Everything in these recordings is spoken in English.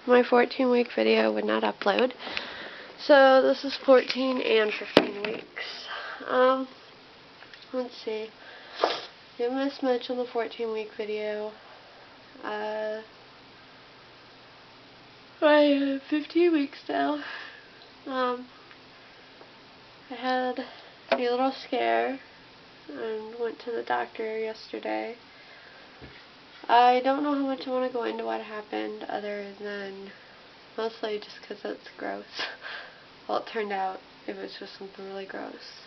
my 14-week video would not upload. So this is 14 and 15 weeks. Let's see. Didn't miss much on the 14-week video. I have 15 weeks now. I had a little scare and went to the doctor yesterday. I don't know how much I want to go into what happened other than mostly just because it's gross. Well, it turned out it was just something really gross.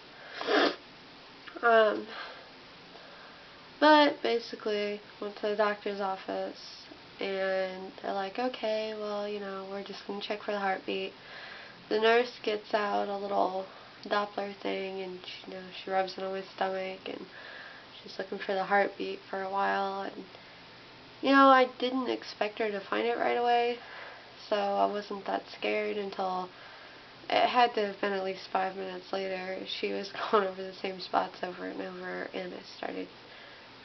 But basically, went to the doctor's office and they're like, okay, well, we're just going to check for the heartbeat. The nurse gets out a little Doppler thing and she rubs it on my stomach and she's looking for the heartbeat for a while, and I didn't expect her to find it right away, so I wasn't that scared until it had to have been at least 5 minutes later. She was going over the same spots over and over, and I started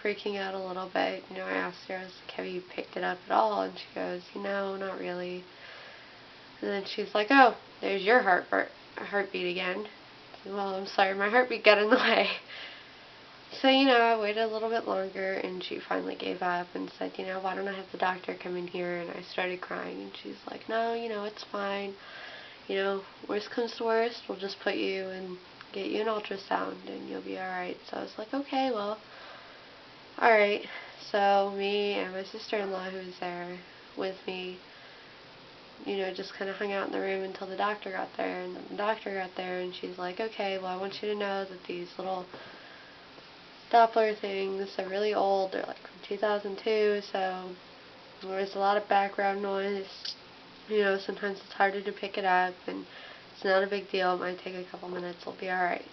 freaking out a little bit. I asked her, I was like, have you picked it up at all? And she goes, not really. And then she's like, oh, there's your heartbeat again. Well, I'm sorry, my heartbeat got in the way. So, I waited a little bit longer, and she finally gave up and said, why don't I have the doctor come in here? And I started crying, and she's like, no, it's fine. Worst comes to worst, we'll just put you and get you an ultrasound, and you'll be alright. So I was like, okay, well, alright. So me and my sister-in-law, who was there with me, just kind of hung out in the room until the doctor got there. And then the doctor got there, and she's like, okay, well, I want you to know that these little Doppler things are really old. They're like from 2002, so there's a lot of background noise. Sometimes it's harder to pick it up, and it's not a big deal. It might take a couple minutes. It'll be alright.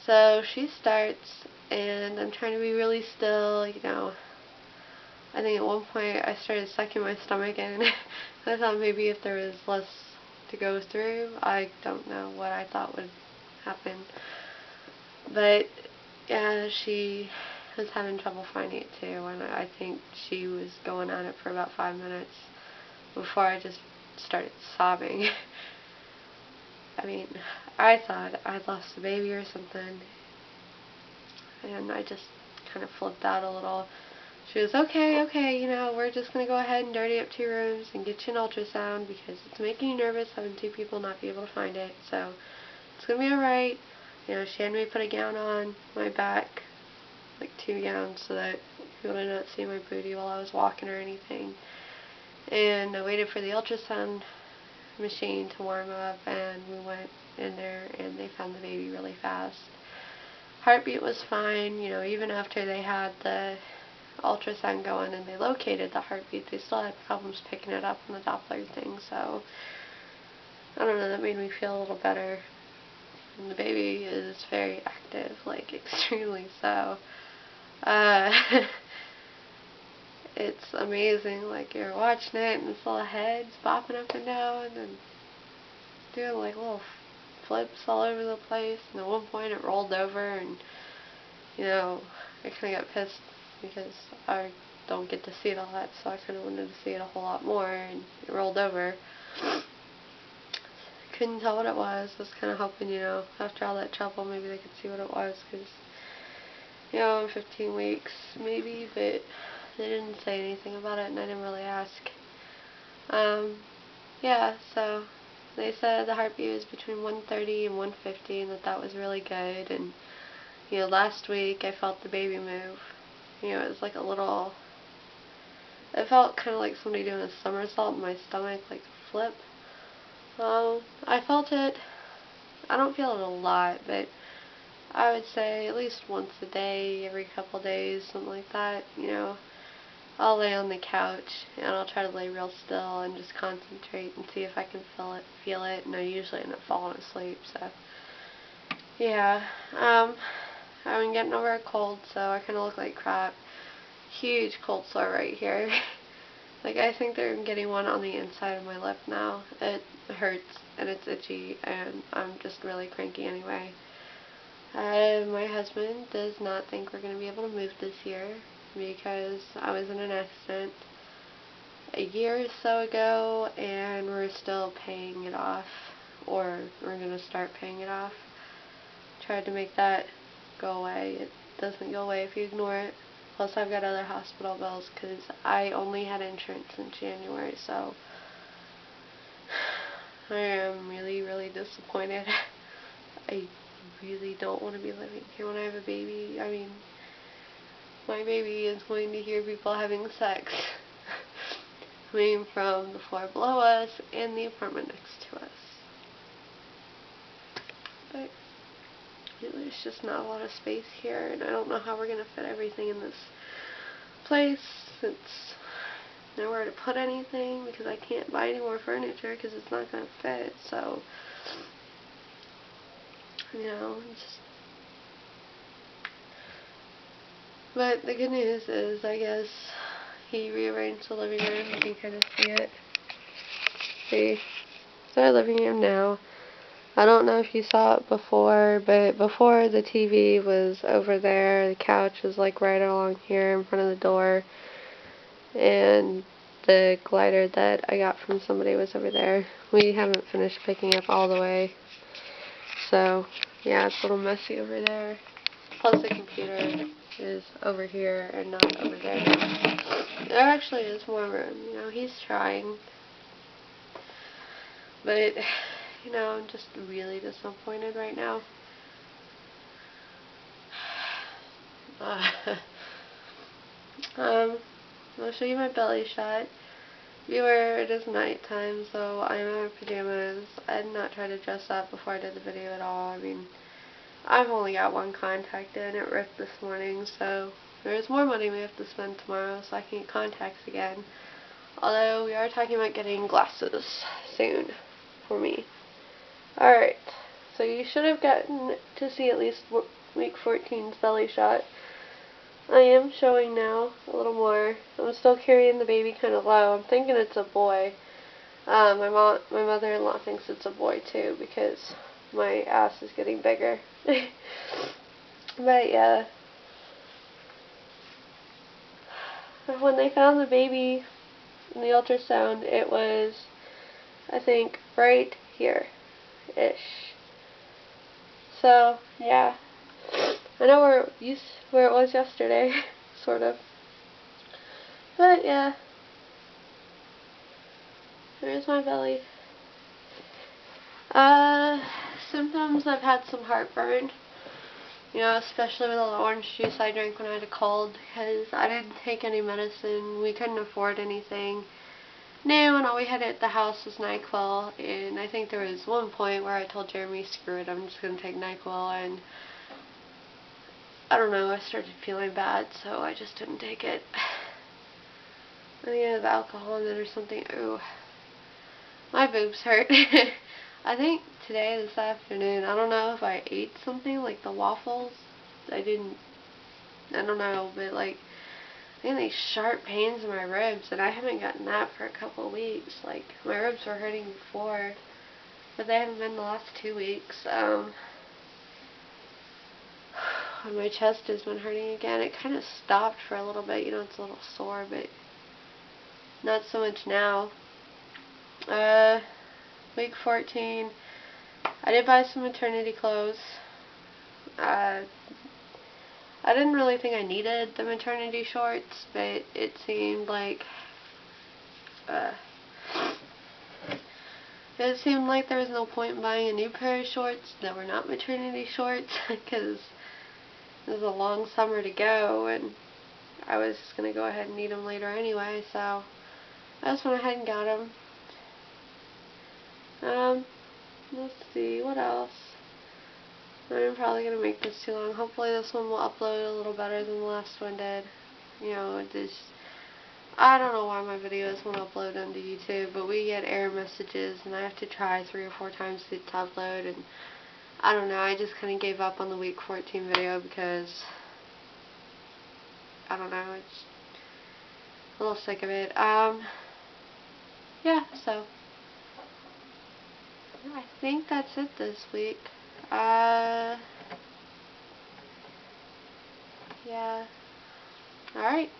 So she starts, and I'm trying to be really still. I think at one point I started sucking my stomach in. I thought maybe if there was less to go through, I don't know what I thought would happen. But yeah, she was having trouble finding it too, and I think she was going on it for about 5 minutes before I just started sobbing. I mean, I thought I'd lost the baby or something, and I just kind of flipped out a little. She was, okay, we're just going to go ahead and dirty up 2 rooms and get you an ultrasound because it's making you nervous having 2 people not be able to find it, so it's going to be alright. She had me put a gown on my back, like 2 gowns, so that people did not see my booty while I was walking or anything. And I waited for the ultrasound machine to warm up, and we went in there and they found the baby really fast. Heartbeat was fine, even after they had the ultrasound going and they located the heartbeat, they still had problems picking it up on the Doppler thing, so I don't know, that made me feel a little better. And the baby is very active, like extremely so. It's amazing, like you're watching it and its little head's bopping up and down and doing like little flips all over the place, and at one point it rolled over, and I kind of got pissed because I don't get to see it a lot, so I kind of wanted to see it a whole lot more, and it rolled over. Couldn't tell what it was. I was kind of hoping, after all that trouble, maybe they could see what it was, because, in 15 weeks, maybe, but they didn't say anything about it, and I didn't really ask. Yeah, so they said the heartbeat was between 130 and 150, and that was really good, and, last week I felt the baby move. It was like a little, it felt kind of like somebody doing a somersault in my stomach, like a flip. I felt it. I don't feel it a lot, but I would say at least once a day, every couple days, something like that. I'll lay on the couch and I'll try to lay real still and just concentrate and see if I can feel it, and I usually end up falling asleep. So yeah, I've been getting over a cold, so I kind of look like crap. Huge cold sore right here. Like, I think they're getting one on the inside of my lip now. It hurts and it's itchy, and I'm just really cranky anyway. My husband does not think we're going to be able to move this year because I was in an accident a year or so ago, and we're still paying it off, or we're going to start paying it off. Tried to make that go away. It doesn't go away if you ignore it. Plus I've got other hospital bills because I only had insurance in January, so I am really, really disappointed. I really don't want to be living here when I have a baby. I mean, my baby is going to hear people having sex coming from the floor below us and the apartment next to us. But there's just not a lot of space here, and I don't know how we're going to fit everything in this place. It's nowhere to put anything because I can't buy any more furniture because it's not going to fit, so, you know, just. But the good news is, I guess, he rearranged the living room. You can kind of see it. See? It's our living room now. I don't know if you saw it before, but before the TV was over there, the couch was like right along here in front of the door, and the glider that I got from somebody was over there. We haven't finished picking up all the way, so yeah, it's a little messy over there. Plus the computer is over here and not over there. There actually is more room, you know, he's trying, but you know, I'm just really disappointed right now. I'll show you my belly shot. Viewer, it is nighttime, so I'm in my pajamas. I did not try to dress up before I did the video at all. I mean, I've only got one contact in. It ripped this morning, so there's more money we have to spend tomorrow so I can get contacts again. Although we are talking about getting glasses soon for me. Alright, so you should have gotten to see at least week 14's belly shot. I am showing now a little more. I'm still carrying the baby kind of low. I'm thinking it's a boy. My mother-in-law thinks it's a boy too because my ass is getting bigger. But yeah, when they found the baby in the ultrasound, it was, I think, right here-ish. So yeah, I know where it was yesterday, sort of. But yeah, there's my belly. Symptoms, I've had some heartburn. You know, especially with all the orange juice I drank when I had a cold, because I didn't take any medicine. We couldn't afford anything new, and all we had at the house was NyQuil. And I think there was one point where I told Jeremy, screw it, I'm just going to take NyQuil, and I don't know, I started feeling bad, so I just didn't take it. I think I have alcohol in it or something. Ooh, my boobs hurt. I think today, this afternoon, I don't know if I ate something like the waffles. I don't know, but like, I think these sharp pains in my ribs, and I haven't gotten that for a couple of weeks. Like, my ribs were hurting before, but they haven't been the last 2 weeks. My chest has been hurting again. It kind of stopped for a little bit, you know, it's a little sore, but not so much now. Week 14, I did buy some maternity clothes. I didn't really think I needed the maternity shorts, but it seemed like there was no point in buying a new pair of shorts that were not maternity shorts, because it was a long summer to go, and I was just going to go ahead and need them later anyway, so I just went ahead and got them. Let's see, what else? I'm probably going to make this too long. Hopefully this one will upload a little better than the last one did. You know, I don't know why my videos won't upload onto YouTube, but we get error messages, and I have to try 3 or 4 times to upload, and I don't know, I just kind of gave up on the week 14 video because, I don't know, it's a little sick of it. Yeah, so I think that's it this week. Yeah. Alright.